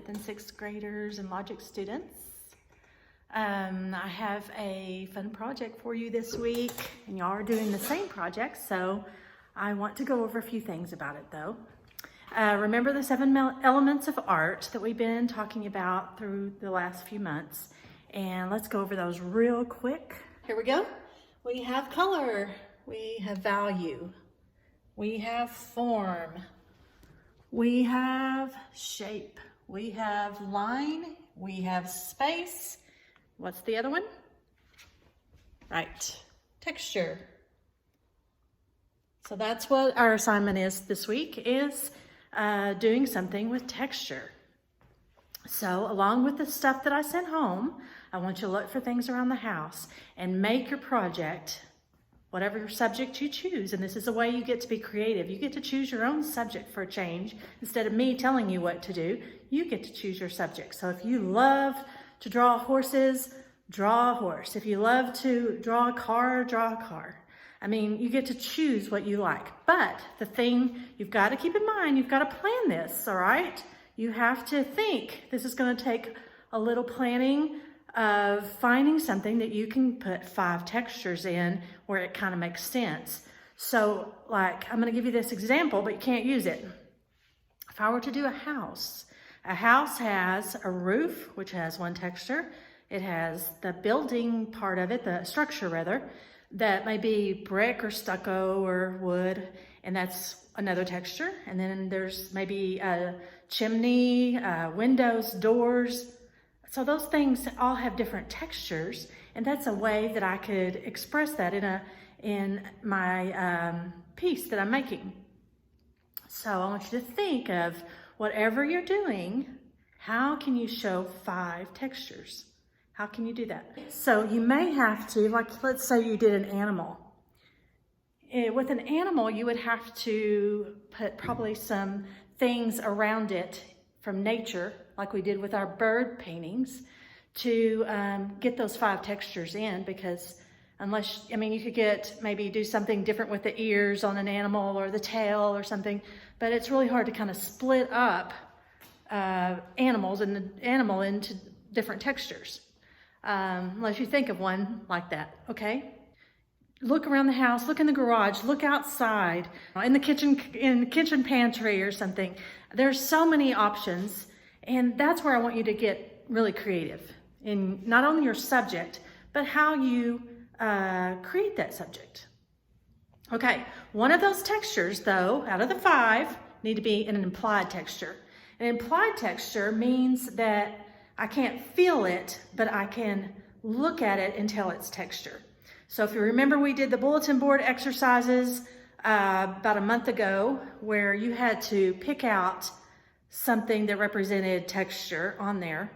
5th and 6th graders and logic students. I have a fun project for you this week, and y'all are doing the same project, so I want to go over a few things about it though. Remember the 7 elements of art that we've been talking about through the last few months, and let's go over those real quick. Here we go. We have color, we have value, we have form, we have shape, we have line, we have space. What's the other one? Right, texture. So that's what our assignment is this week, is doing something with texture. So along with the stuff that I sent home, I want you to look for things around the house and make your project whatever subject you choose. And this is a way you get to be creative. You get to choose your own subject for a change. Instead of me telling you what to do, you get to choose your subject. So if you love to draw horses, draw a horse. If you love to draw a car, draw a car. I mean, you get to choose what you like. But the thing you've got to keep in mind, you've got to plan this, all right? You have to think. This is going to take a little planning of finding something that you can put 5 textures in where it kind of makes sense. So, like, I'm going to give you this example, but you can't use it. If I were to do a house has a roof, which has one texture. It has the building part of it, the structure rather, that may be brick or stucco or wood, and that's another texture. And then there's maybe a chimney, windows, doors. So those things all have different textures, and that's a way that I could express that in my piece that I'm making. So I want you to think of whatever you're doing, how can you show 5 textures? How can you do that? So you may have to, like, let's say you did an animal. With an animal, you would have to put probably some things around it from nature, like we did with our bird paintings, to get those 5 textures in, because unless, I mean, you could maybe do something different with the ears on an animal or the tail or something, but it's really hard to kind of split up animals and the animal into different textures, unless you think of one like that, okay? Look around the house, look in the garage, look outside, in the kitchen pantry or something. There's so many options, and that's where I want you to get really creative in not only your subject, but how you create that subject. Okay, one of those textures though, out of the 5, need to be an implied texture. An implied texture means that I can't feel it, but I can look at it and tell its texture. So if you remember, we did the bulletin board exercises about a month ago, where you had to pick out something that represented texture on there.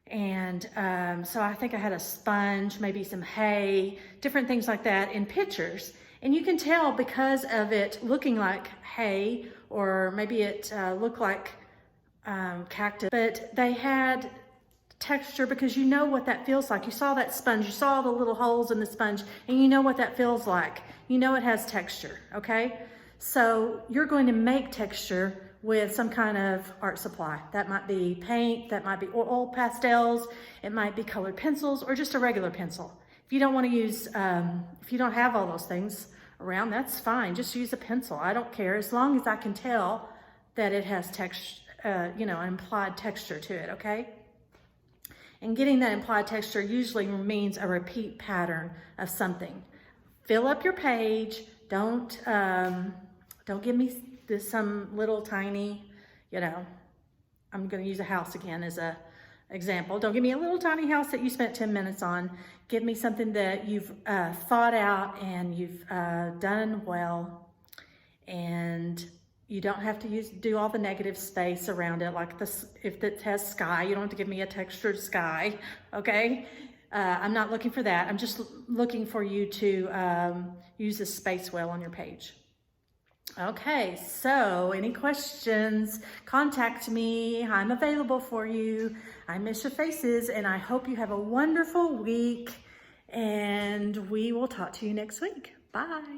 And so I think I had a sponge, maybe some hay, different things like that in pictures. And you can tell because of it looking like hay, or maybe it looked like cactus, but they had texture because you know what that feels like. You saw that sponge, you saw the little holes in the sponge, and you know what that feels like. You know it has texture, okay? So you're going to make texture with some kind of art supply. That might be paint, that might be oil pastels, it might be colored pencils, or just a regular pencil. If you don't want to use, if you don't have all those things around, that's fine. Just use a pencil. I don't care, as long as I can tell that it has texture, an implied texture to it, okay? And getting that implied texture usually means a repeat pattern of something. Fill up your page. Don't give me some little tiny, I'm going to use a house again as a example. Don't give me a little tiny house that you spent 10 minutes on. Give me something that you've thought out and you've done well, and you don't have to do all the negative space around it. Like this, if it has sky, you don't have to give me a textured sky, okay? I'm not looking for that. I'm just looking for you to use the space well on your page. Okay, so any questions, contact me. I'm available for you. I miss your faces, and I hope you have a wonderful week, and we will talk to you next week. Bye.